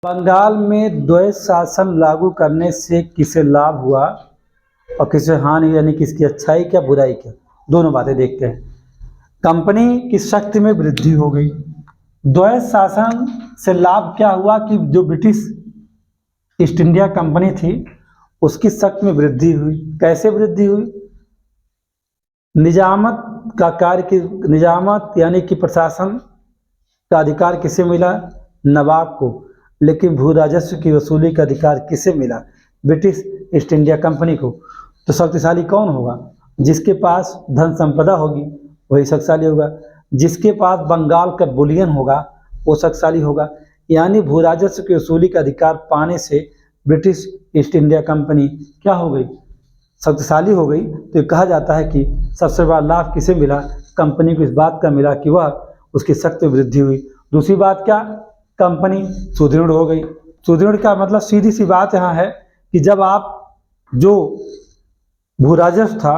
बंगाल में द्वैत शासन लागू करने से किसे लाभ हुआ और किसे हानि, यानी किसकी अच्छाई क्या बुराई क्या, दोनों बातें देखते हैं। कंपनी की शक्ति में वृद्धि हो गई। द्वैत शासन से लाभ क्या हुआ कि जो ब्रिटिश ईस्ट इंडिया कंपनी थी उसकी शक्ति में वृद्धि हुई। कैसे वृद्धि हुई? निजामत का कार्य की, निजामत यानी कि प्रशासन का अधिकार किसे मिला? नवाब को। लेकिन भू राजस्व की वसूली का अधिकार किसे मिला? ब्रिटिश ईस्ट इंडिया कंपनी को। तो शक्तिशाली कौन होगा? जिसके पास धन संपदा होगी वही शक्तिशाली होगा। जिसके पास बंगाल का बुलियन होगा वो शक्तिशाली होगा। यानी भू राजस्व की वसूली का अधिकार पाने से ब्रिटिश ईस्ट इंडिया कंपनी क्या हो गई? शक्तिशाली हो गई। तो ये कहा जाता है कि सबसे बड़ा लाभ किसे मिला? कंपनी को इस बात का मिला कि वह उसकी शक्ति में वृद्धि हुई। दूसरी बात क्या? कंपनी सुदृढ़ हो गई। सुदृढ़ का मतलब सीधी सी बात यहाँ है कि जब आप जो भू राजस्व था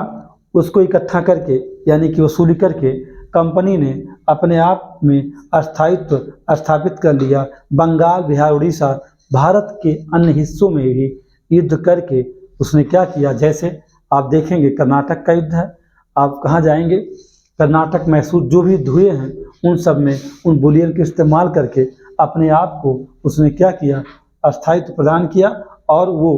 उसको इकट्ठा करके यानी कि वसूली करके कंपनी ने अपने आप में अस्थायित्व स्थापित कर लिया। बंगाल, बिहार, उड़ीसा, भारत के अन्य हिस्सों में भी युद्ध करके उसने क्या किया? जैसे आप देखेंगे कर्नाटक का युद्ध है, आप कहाँ जाएंगे? कर्नाटक, मैसूर, जो भी युद्ध हुए हैं उन सब में उन बुलियन का इस्तेमाल करके अपने आप को उसने क्या किया? अस्थायित्व प्रदान किया। और वो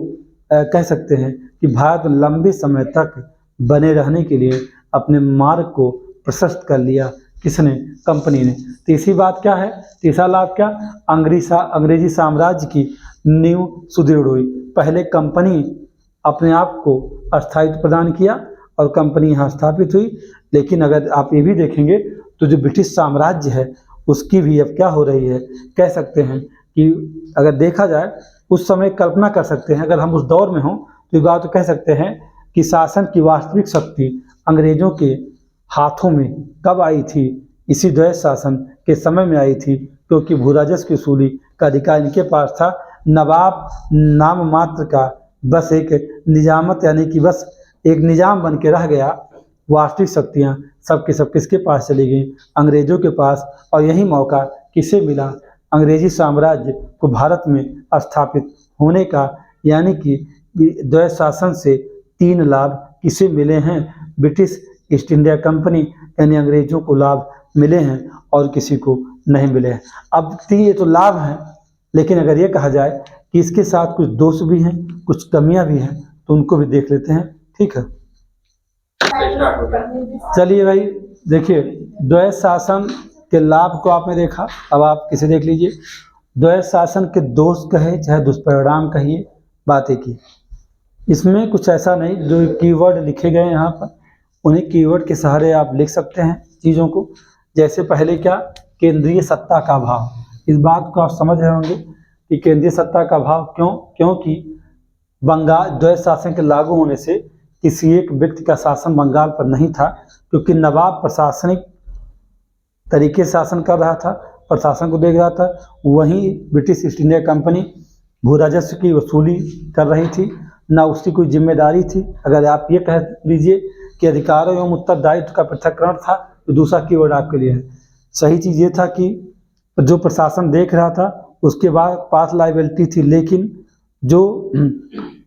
कह सकते हैं कि भारत में लंबे समय तक बने रहने के लिए अपने मार्ग को प्रशस्त कर लिया। किसने? कंपनी ने। तीसरी बात क्या है? तीसरा लाभ क्या? अंग्रेजी साम्राज्य की नींव सुदृढ़ हुई। पहले कंपनी अपने आप को अस्थायित्व प्रदान किया और कंपनी यहाँ स्थापित हुई। लेकिन अगर आप ये भी देखेंगे तो जो ब्रिटिश साम्राज्य है उसकी भी अब क्या हो रही है? कह सकते हैं कि अगर देखा जाए उस समय कल्पना कर सकते हैं, अगर हम उस दौर में हों तो ये बात तो कह सकते हैं कि शासन की वास्तविक शक्ति अंग्रेजों के हाथों में कब आई थी? इसी द्वैत शासन के समय में आई थी, क्योंकि भू राजस्व की वसूली का अधिकार इनके पास था। नवाब नाम मात्र का बस एक निजामत यानी कि बस एक निजाम बन के रह गया। वास्तविक शक्तियाँ सब के सब किसके पास चली गई? अंग्रेजों के पास। और यही मौका किसे मिला? अंग्रेजी साम्राज्य को भारत में स्थापित होने का। यानी कि द्वैत शासन से तीन लाभ किसे मिले हैं? ब्रिटिश ईस्ट इंडिया कंपनी यानी अंग्रेजों को लाभ मिले हैं और किसी को नहीं मिले हैं। अब ये तो लाभ हैं, लेकिन अगर ये कहा जाए कि इसके साथ कुछ दोष भी हैं, कुछ कमियां भी हैं, तो उनको भी देख लेते हैं। ठीक है, चलिए भाई देखिए, द्वैत शासन के लाभ को आपने देखा, अब आप किसे देख लीजिए। द्वैत शासन के दोष कहे चाहे दुष्परिणाम कहिए, बातें की। इसमें कुछ ऐसा नहीं, जो कीवर्ड लिखे गए यहाँ पर उन्हीं कीवर्ड के सहारे आप लिख सकते हैं चीज़ों को। जैसे पहले क्या? केंद्रीय सत्ता का अभाव। इस बात को आप समझ रहे होंगे कि केंद्रीय सत्ता का अभाव क्यों? क्योंकि बंगाल द्वैत शासन के लागू होने से किसी एक व्यक्ति का शासन बंगाल पर नहीं था, क्योंकि नवाब प्रशासनिक तरीके से शासन कर रहा था, प्रशासन को देख रहा था। वहीं ब्रिटिश ईस्ट इंडिया कंपनी भू राजस्व की वसूली कर रही थी, ना उसकी कोई जिम्मेदारी थी। अगर आप ये कह लीजिए कि अधिकारों एवं उत्तरदायित्व का पृथक्करण था, तो दूसरा कीवर्ड आपके लिए है। सही चीज़ ये था कि जो प्रशासन देख रहा था उसके बाद पास लायबिलिटी थी, लेकिन जो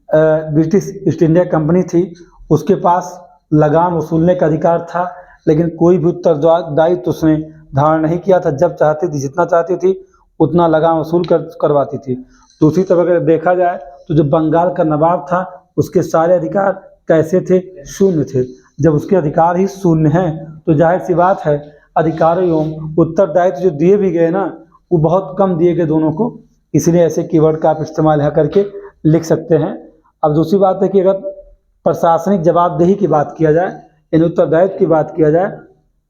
ब्रिटिश ईस्ट इंडिया कंपनी थी उसके पास लगान वसूलने का अधिकार था, लेकिन कोई भी उत्तरदायित्व उसने धारण नहीं किया था। जब चाहती थी, जितना चाहती थी उतना लगान वसूल करवाती थी। दूसरी तरफ अगर देखा जाए तो जो बंगाल का नवाब था उसके सारे अधिकार कैसे थे? शून्य थे। जब उसके अधिकार ही शून्य हैं तो जाहिर सी बात है अधिकारों एवं उत्तरदायित्व जो दिए भी गए ना, वो बहुत कम दिए गए दोनों को। इसलिए ऐसे कीवर्ड का आप इस्तेमाल यहाँ करके लिख सकते हैं। अब दूसरी बात है कि अगर प्रशासनिक जवाबदेही की बात किया जाए, यानी उत्तरदायित्व की बात किया जाए,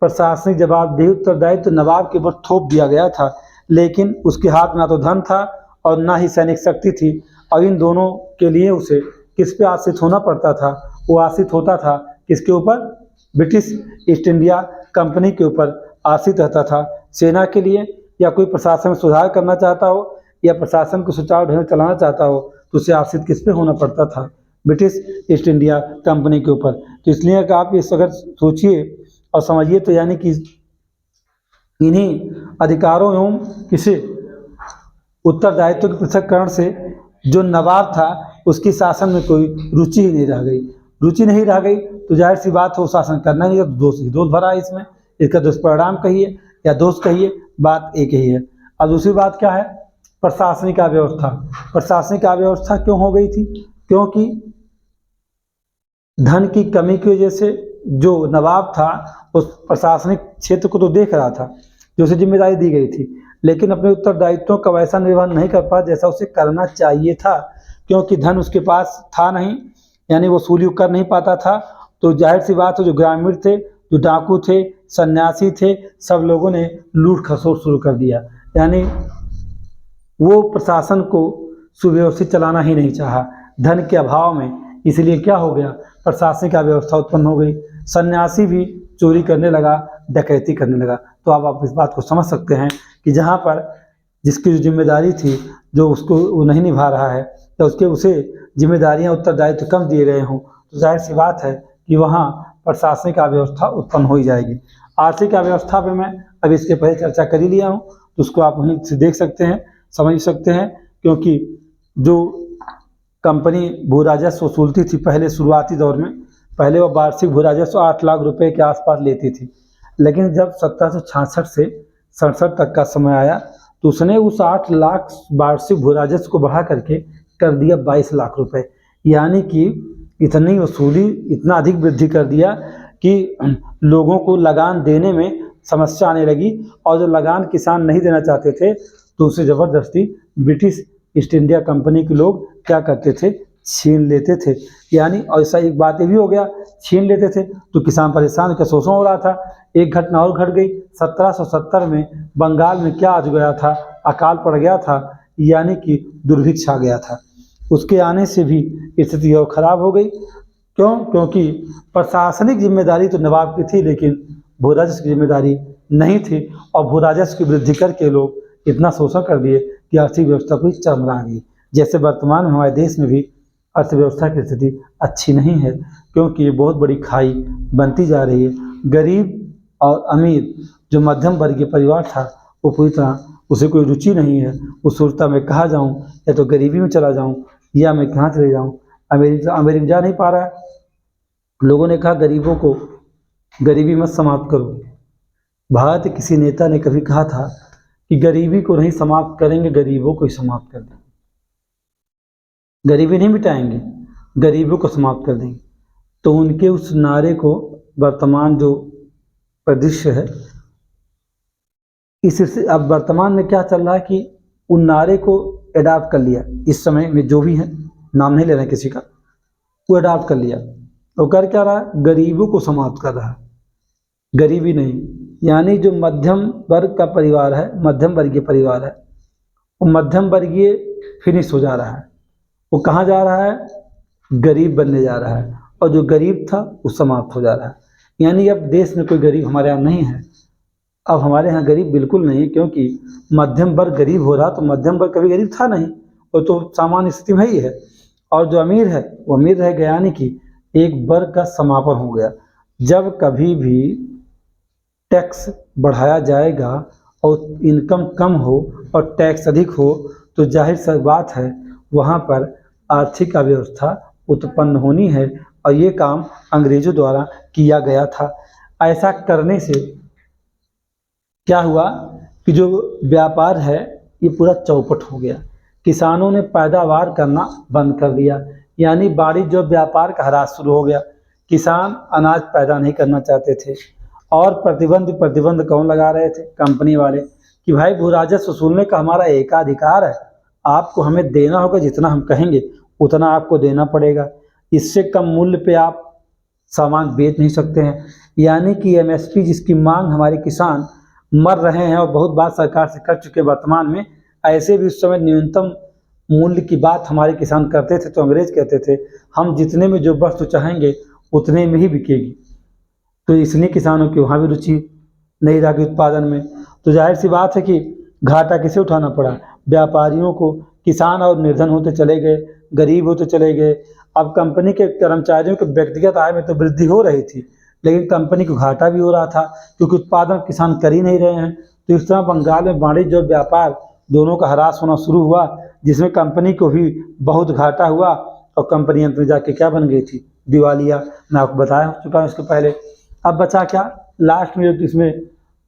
प्रशासनिक जवाबदेही उत्तरदायित्व नवाब के ऊपर थोप दिया गया था, लेकिन उसके हाथ में ना तो धन था और ना ही सैनिक शक्ति थी। और इन दोनों के लिए उसे किस पे आश्रित होना पड़ता था? वो आश्रित होता था किसके ऊपर? ब्रिटिश ईस्ट इंडिया कंपनी के ऊपर आश्रित रहता था। सेना के लिए या कोई प्रशासन में सुधार करना चाहता हो या प्रशासन को सुचारू ढंग से चलाना चाहता हो तो उसे आश्रित किस पे होना पड़ता था? ब्रिटिश ईस्ट इंडिया कंपनी के ऊपर। तो इसलिए कि आप इस अगर सोचिए और समझिए तो यानी कि इन्हीं अधिकारों एवं किसे उत्तरदायित्व के पृथक्करण से जो नवाब था उसकी शासन में कोई रुचि ही नहीं रह गई। रुचि नहीं रह गई तो जाहिर सी बात है वो शासन करना नहीं, तो दोष ही दोष भरा है इसमें। इसका दुष्परिणाम कहिए या दोष कहिए, बात एक ही है। अब दूसरी बात क्या है, प्रशासनिक अव्यवस्था। प्रशासनिक अव्यवस्था क्यों हो गई थी? क्योंकि धन की कमी की वजह से जो नवाब था उस प्रशासनिक क्षेत्र को तो देख रहा था, जो उसे जिम्मेदारी दी गई थी, लेकिन अपने उत्तरदायित्वों का वैसा निर्वहन नहीं कर पाया जैसा उसे करना चाहिए था, क्योंकि धन उसके पास था नहीं, यानी वसूली कर नहीं पाता था। तो जाहिर सी बात है जो ग्रामीण थे, जो डाकू थे, सन्यासी थे, सब लोगों ने लूट खसोट शुरू कर दिया, यानी वो प्रशासन को सुव्यवस्थित चलाना ही नहीं चाहा धन के अभाव में। इसलिए क्या हो गया, प्रशासनिक अव्यवस्था उत्पन्न हो गई। सन्यासी भी चोरी करने लगा, डकैती करने लगा। तो अब आप इस बात को समझ सकते हैं कि जहाँ पर जिसकी जो जिम्मेदारी थी जो उसको वो नहीं निभा रहा है, या उसे जिम्मेदारियाँ उत्तरदायित्व कम दिए गए हों, तो जाहिर सी बात है कि वहाँ प्रशासनिक अव्यवस्था उत्पन्न हो ही जाएगी। आर्थिक अव्यवस्था पे मैं अभी इसके पहले चर्चा कर ही लिया हूँ, तो उसको आप वहीं से देख सकते हैं, समझ सकते हैं। क्योंकि जो कंपनी भू राजस्व वसूलती थी पहले शुरुआती दौर में, पहले वो वार्षिक भू राजस्व 8 लाख रुपए के आसपास लेती थी, लेकिन जब 1766 से 67 तक का समय आया तो उसने उस 8 लाख वार्षिक भू राजस्व को बढ़ा करके कर दिया 22 लाख रुपए। यानी कि इतनी वसूली, इतना अधिक वृद्धि कर दिया कि लोगों को लगान देने में समस्या आने लगी, और जो लगान किसान नहीं देना चाहते थे तो उसे ज़बरदस्ती ब्रिटिश ईस्ट इंडिया कंपनी के लोग क्या करते थे, छीन लेते थे। यानी ऐसा एक बात ये भी हो गया, छीन लेते थे तो किसान परेशान का शोषण हो रहा था। एक घटना और घट गई, 1770 में बंगाल में क्या आज गया था, अकाल पड़ गया था, यानी कि दुर्भिक्ष आ गया था। उसके आने से भी स्थिति और खराब हो गई। क्यों? क्योंकि प्रशासनिक जिम्मेदारी तो नवाब की थी, लेकिन भू राजस्व की जिम्मेदारी नहीं थी, और भू राजस्व की वृद्धि करके लोग इतना शोषण कर दिए कि आर्थिक व्यवस्था पूरी चरमरा गई। जैसे वर्तमान में हमारे देश में भी अर्थव्यवस्था की स्थिति अच्छी नहीं है, क्योंकि ये बहुत बड़ी खाई बनती जा रही है। गरीब और अमीर जो मध्यम वर्गीय परिवार था वो पूरी तरह उसे कोई रुचि नहीं है। उस सूरता में कहाँ जाऊँ, या तो गरीबी में चला जाऊँ या मैं कहाँ चले जाऊँ, अमेरिका में जा नहीं पा रहा है। लोगों ने कहा गरीबों को गरीबी मत समाप्त करो। भारत के किसी नेता ने कभी कहा था कि गरीबी को नहीं समाप्त करेंगे, गरीबों को ही समाप्त कर देंगे। गरीबी नहीं मिटाएंगे, गरीबों को समाप्त कर देंगे। तो उनके उस नारे को वर्तमान जो परिदृश्य है, इससे अब वर्तमान में क्या चल रहा है कि उन नारे को एडाप्ट कर लिया। इस समय में जो भी है, नाम नहीं ले रहे हैं किसी का, वो एडाप्ट कर लिया। तो कर क्या रहा है, गरीबों को समाप्त कर रहा है, गरीबी नहीं। यानी जो मध्यम वर्ग का परिवार है, मध्यम वर्गीय परिवार है, वो मध्यम वर्गीय फिनिश हो जा रहा है। वो कहाँ जा रहा है, गरीब बनने जा रहा है, और जो गरीब था वो समाप्त हो जा रहा है। यानी अब देश में कोई गरीब हमारे यहाँ नहीं है। अब हमारे यहाँ गरीब बिल्कुल नहीं है, क्योंकि मध्यम वर्ग गरीब हो रहा, तो मध्यम वर्ग कभी गरीब था नहीं, वो तो सामान्य स्थिति में ही है। और जो अमीर है वो अमीर रह गया, यानी कि एक वर्ग का समापन हो गया। जब कभी भी टैक्स बढ़ाया जाएगा और इनकम कम हो और टैक्स अधिक हो, तो जाहिर सी बात है वहाँ पर आर्थिक अव्यवस्था उत्पन्न होनी है, और ये काम अंग्रेजों द्वारा किया गया था। ऐसा करने से क्या हुआ कि जो व्यापार है ये पूरा चौपट हो गया। किसानों ने पैदावार करना बंद कर दिया, यानी वाणिज्य व्यापार का ह्रास शुरू हो गया। किसान अनाज पैदा नहीं करना चाहते थे, और प्रतिबंध कौन लगा रहे थे, कंपनी वाले, कि भाई भू राजस्व वसूलने का हमारा एकाधिकार है, आपको हमें देना होगा, जितना हम कहेंगे उतना आपको देना पड़ेगा, इससे कम मूल्य पे आप सामान बेच नहीं सकते हैं। यानी कि एमएसपी जिसकी मांग हमारे किसान मर रहे हैं और बहुत बात सरकार से कर चुके वर्तमान में, ऐसे भी उस समय न्यूनतम मूल्य की बात हमारे किसान करते थे, तो अंग्रेज कहते थे हम जितने में जो वस्तु चाहेंगे उतने में ही बिकेगी। तो इसलिए किसानों की वहाँ भी रुचि नहीं रही उत्पादन में। तो जाहिर सी बात है कि घाटा किसे उठाना पड़ा, व्यापारियों को। किसान और निर्धन होते चले गए, गरीब होते चले गए। अब कंपनी के कर्मचारियों के व्यक्तिगत आय में तो वृद्धि हो रही थी, लेकिन कंपनी को घाटा भी हो रहा था, क्योंकि उत्पादन किसान कर ही नहीं रहे हैं। तो इस तरह बंगाल में वाणिज्य और व्यापार दोनों का हरास होना शुरू हुआ, जिसमें कंपनी को भी बहुत घाटा हुआ और कंपनी अंत में जाके क्या बन गई थी, दिवालिया। मैं आपको बताया चुका हूँ इसके पहले। अब बचा क्या, लास्ट में जो इसमें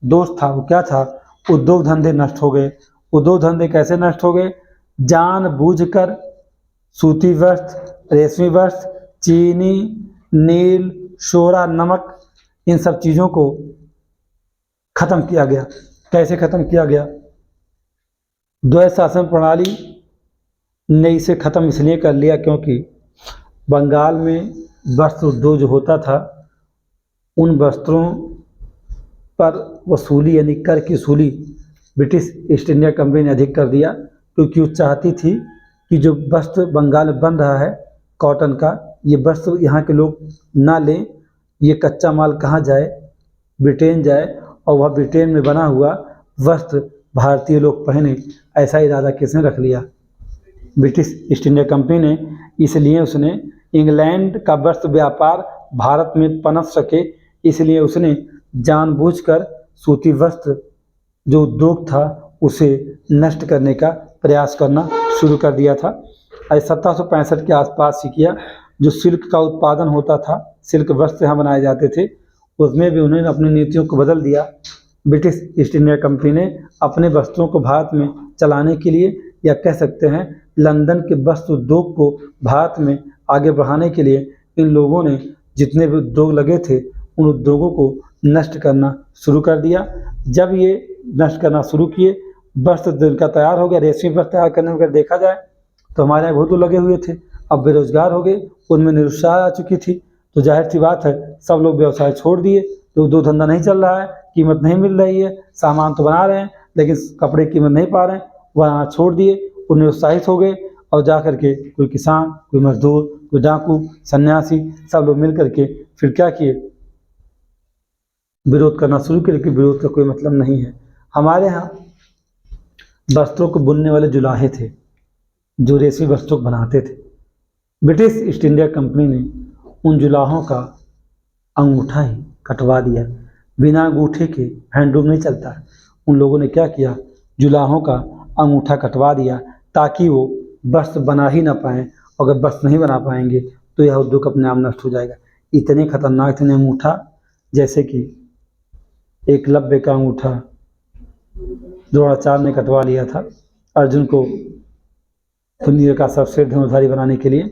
दोस्त था वो क्या था, उद्योग धंधे नष्ट हो गए। उद्योग धंधे कैसे नष्ट हो गए, जानबूझकर सूती वस्त्र, रेशमी वस्त्र, चीनी, नील, सोडा, नमक, इन सब चीज़ों को खत्म किया गया। कैसे खत्म किया गया, द्वैत शासन प्रणाली ने इसे खत्म इसलिए कर लिया क्योंकि बंगाल में वस्त्र उद्योग जो होता था, उन वस्त्रों पर वसूली यानी कर की वसूली ब्रिटिश ईस्ट इंडिया कंपनी ने अधिक कर दिया, क्योंकि वो चाहती थी कि जो वस्त्र बंगाल में बन रहा है कॉटन का, ये वस्त्र यहाँ के लोग ना लें, ये कच्चा माल कहाँ जाए, ब्रिटेन जाए और वह ब्रिटेन में बना हुआ वस्त्र भारतीय लोग पहने। ऐसा इरादा किसने रख लिया, ब्रिटिश ईस्ट इंडिया कंपनी ने। इसलिए उसने इंग्लैंड का वस्त्र व्यापार भारत में पनप सके, इसलिए उसने जानबूझकर सूती वस्त्र जो उद्योग था उसे नष्ट करने का प्रयास करना शुरू कर दिया था। 1765 के आसपास ही किया। जो सिल्क का उत्पादन होता था, सिल्क वस्त्र यहाँ बनाए जाते थे, उसमें भी उन्होंने अपनी नीतियों को बदल दिया। ब्रिटिश ईस्ट इंडिया कंपनी ने अपने वस्त्रों को भारत में चलाने के लिए, या कह सकते हैं लंदन के वस्त्र उद्योग को भारत में आगे बढ़ाने के लिए, इन लोगों ने जितने भी उद्योग लगे थे उन उद्योगों को नष्ट करना शुरू कर दिया। जब ये नष्ट करना शुरू किए, वस्त्र जिनका तैयार हो गया, रेशमी वस्त्र तैयार करने में अगर देखा जाए तो हमारे यहाँ बहुत लगे हुए थे, अब बेरोजगार हो गए, उनमें निरुत्साह आ चुकी थी, तो जाहिर सी बात है सब लोग व्यवसाय छोड़ दिए। तो दो धंधा नहीं चल रहा है, कीमत नहीं मिल रही है, सामान तो बना रहे हैं लेकिन कपड़े की कीमत नहीं पा रहे हैं, वहाँ छोड़ दिए, वो निरुत्साहित हो गए और जा करके कोई किसान, कोई मजदूर, कोई डाकू, सन्यासी, सब लोग मिल करके फिर क्या किए, विरोध करना शुरू किया। लेकिन विरोध का कोई मतलब नहीं है। हमारे यहाँ वस्त्रों को बुनने वाले जुलाहे थे जो रेशमी वस्त्रों को बनाते थे। ब्रिटिश ईस्ट इंडिया कंपनी ने उन जुलाहों का अंगूठा ही कटवा दिया। बिना अंगूठे के हैंडलूम नहीं चलता। उन लोगों ने क्या किया, जुलाहों का अंगूठा कटवा दिया ताकि वो वस्त्र बना ही ना पाएँ। अगर वस्त्र नहीं बना पाएंगे तो यह उद्योग अपने आप नष्ट हो जाएगा। इतने खतरनाक थे अंगूठा, जैसे कि एकलव्य का अंगूठा द्रोणाचार्य ने कटवा लिया था अर्जुन को दुनिया का सबसे धनुर्धारी बनाने के लिए,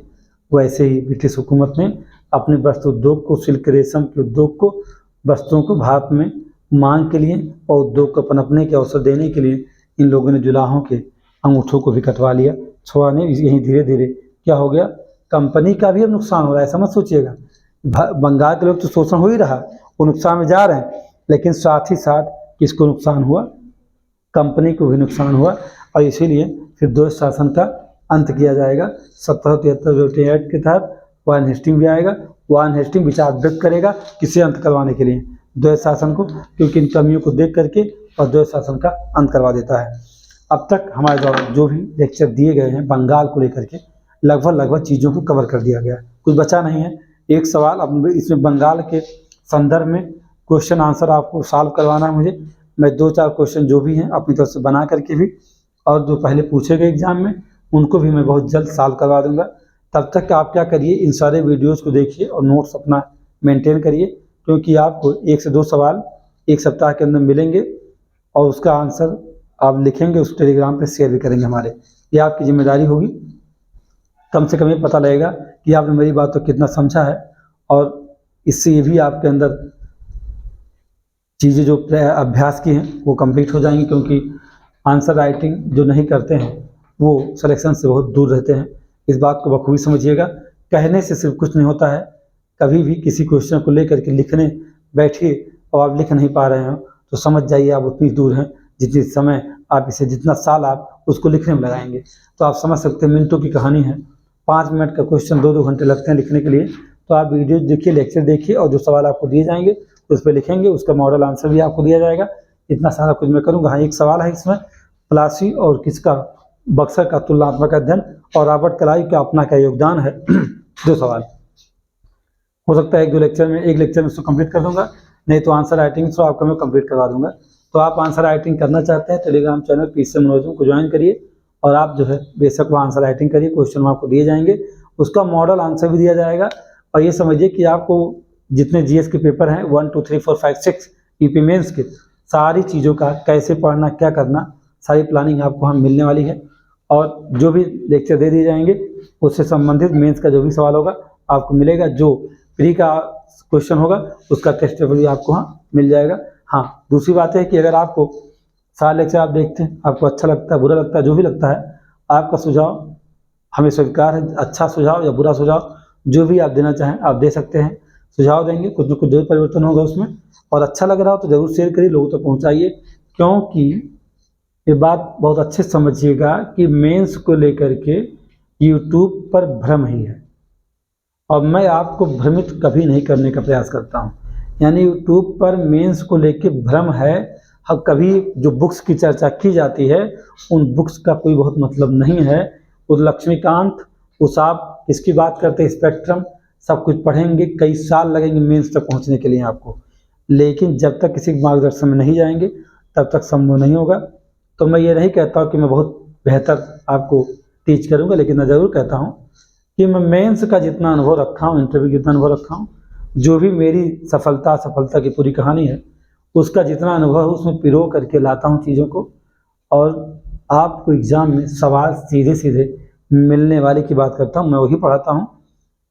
वैसे ही ब्रिटिश हुकूमत ने अपने वस्त्र उद्योग को, सिल्क रेशम के उद्योग को, वस्त्रों को भारत में मांग के लिए और उद्योग को पनपने के अवसर देने के लिए इन लोगों ने जुलाहों के अंगूठों को भी कटवा लिया। छोड़ा नहीं, यही धीरे धीरे क्या हो गया, कंपनी का भी अब नुकसान हो रहा है। ऐसा मत सोचिएगा, बंगाल के लोग तो शोषण हो ही रहा, वो नुकसान में जा रहे हैं, लेकिन साथ ही साथ किसको नुकसान हुआ, कंपनी को भी नुकसान हुआ। और इसीलिए फिर द्वैत शासन का अंत किया जाएगा। 1773 एक्ट के तहत वारेन हेस्टिंग भी आएगा। वारेन हेस्टिंग विचार व्यक्त करेगा किसे अंत करवाने के लिए, द्वैत शासन को, क्योंकि इन कमियों को देख करके और द्वैत शासन का अंत करवा देता है। अब तक हमारे द्वारा जो भी लेक्चर दिए गए हैं बंगाल को लेकर के, लगभग चीज़ों को कवर कर दिया गया, कुछ बचा नहीं है। एक सवाल अब इसमें बंगाल के संदर्भ में क्वेश्चन आंसर आपको सॉल्व करवाना है मुझे। मैं 2-4 क्वेश्चन जो भी हैं अपनी तरफ से बना करके भी, और जो पहले पूछे गए एग्जाम में उनको भी मैं बहुत जल्द सॉल्व करवा दूंगा। तब तक आप क्या करिए, इन सारे वीडियोस को देखिए और नोट्स अपना मेंटेन करिए, क्योंकि आपको 1 से 2 सवाल एक सप्ताह के अंदर मिलेंगे और उसका आंसर आप लिखेंगे, उस टेलीग्राम पे शेयर भी करेंगे हमारे। ये आपकी जिम्मेदारी होगी। कम से कम ये पता लगेगा कि आपने मेरी बात को कितना समझा है, और इससे ये भी आपके अंदर चीज़ें जो अभ्यास की हैं वो कंप्लीट हो जाएंगी, क्योंकि आंसर राइटिंग जो नहीं करते हैं वो सिलेक्शन से बहुत दूर रहते हैं। इस बात को बखूबी समझिएगा। कहने से सिर्फ कुछ नहीं होता है। कभी भी किसी क्वेश्चन को लेकर के लिखने बैठिए और आप लिख नहीं पा रहे हो तो समझ जाइए आप उतनी दूर हैं जितनी समय आप इसे, जितना साल आप उसको लिखने में लगाएंगे। तो आप समझ सकते हैं मिनटों की कहानी है। 5 मिनट का क्वेश्चन 2-2 घंटे लगते हैं लिखने के लिए। तो आप वीडियो देखिए, लेक्चर देखिए, और जो सवाल आपको दिए जाएंगे उस पर लिखेंगे, उसका मॉडल आंसर भी आपको दिया जाएगा। इतना सारा कुछ मैं करूँगा। हाँ, एक सवाल है इसमें, प्लासी और किसका, बक्सर का तुलनात्मक अध्ययन और रॉबर्ट क्लाइव का अपना क्या योगदान है। 2 सवाल हो सकता है एक लेक्चर में उसको कंप्लीट कर दूंगा, नहीं तो आंसर राइटिंग तो आपका मैं कंप्लीट करवा दूंगा। तो तो आप आंसर राइटिंग करना चाहते हैं टेलीग्राम चैनल पीसी मनोरंजन को ज्वाइन करिए और आप जो है बेशक वो आंसर राइटिंग करिए, क्वेश्चन आपको दिए जाएंगे, उसका मॉडल आंसर भी दिया जाएगा। और ये समझिए कि आपको जितने जीएस के पेपर हैं 1 2 3 4 5 6 यूपी मेंस के सारी चीज़ों का कैसे पढ़ना क्या करना सारी प्लानिंग आपको हम मिलने वाली है। और जो भी लेक्चर दे दिए जाएंगे उससे संबंधित मेंस का जो भी सवाल होगा आपको मिलेगा, जो प्री का क्वेश्चन होगा उसका टेस्ट पेपर भी आपको वहाँ मिल जाएगा। हाँ, दूसरी बात है कि अगर आपको सारे लेक्चर आप देखते हैं, आपको अच्छा लगता है बुरा लगता है जो भी लगता है, आपका सुझाव हमें स्वीकार है, अच्छा सुझाव या बुरा सुझाव जो भी आप देना चाहें आप दे सकते हैं, सुझाव देंगे, कुछ न कुछ जरूर परिवर्तन होगा उसमें। और अच्छा लग रहा हो तो ज़रूर शेयर करिए, लोगों तक पहुँचाइए, क्योंकि ये बात बहुत अच्छे से समझिएगा कि मेंस को लेकर के यूट्यूब पर भ्रम ही है और मैं आपको भ्रमित कभी नहीं करने का प्रयास करता हूँ। यानी यूट्यूब पर मेंस को लेकर भ्रम है, अब कभी जो बुक्स की चर्चा की जाती है उन बुक्स का कोई बहुत मतलब नहीं है। उस लक्ष्मीकांत उस आप इसकी बात करते हैं, स्पेक्ट्रम सब कुछ पढ़ेंगे, कई साल लगेंगे मेंस तक पहुंचने के लिए आपको, लेकिन जब तक किसी मार्गदर्शन में नहीं जाएंगे तब तक संभव नहीं होगा। तो मैं ये नहीं कहता हूँ कि मैं बहुत बेहतर आपको टीच करूँगा, लेकिन मैं ज़रूर कहता हूँ कि मैं मेंस का जितना अनुभव रखा हूँ, इंटरव्यू जितना अनुभव रखा हूँ, जो भी मेरी सफलता की पूरी कहानी है उसका जितना अनुभव है उसमें पिरो करके लाता हूँ चीज़ों को। और आपको एग्ज़ाम में सवाल सीधे सीधे मिलने वाले की बात करता हूँ, मैं वही पढ़ाता हूँ।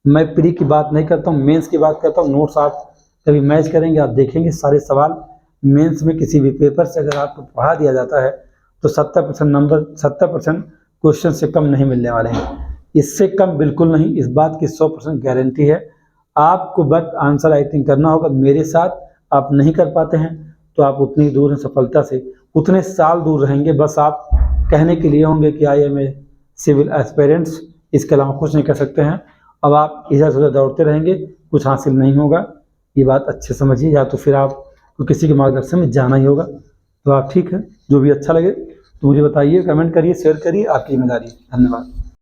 मैं प्री की बात नहीं करता हूँ, मेंस की बात करता हूँ। नोट्स आप कभी मैच करेंगे, आप देखेंगे सारे सवाल मेंस में किसी भी पेपर से अगर आपको पढ़ा दिया जाता है तो 70% नंबर 70% क्वेश्चन से कम नहीं मिलने वाले हैं, इससे कम बिल्कुल नहीं, इस बात की 100% गारंटी है। आपको बस आंसर राइटिंग करना होगा मेरे साथ। आप नहीं कर पाते हैं तो आप उतनी दूर हैं सफलता से, उतने साल दूर रहेंगे, बस आप कहने के लिए होंगे कि I am a civil aspirants, इसके अलावा कुछ नहीं कर सकते हैं। अब आप इधर से उधर दौड़ते रहेंगे, कुछ हासिल नहीं होगा, ये बात अच्छे समझिए। या तो फिर आपको किसी के मार्गदर्शन में जाना ही होगा। तो आप ठीक है, जो भी अच्छा लगे तो मुझे बताइए, कमेंट करिए, शेयर करिए, आपकी जिम्मेदारी है। धन्यवाद।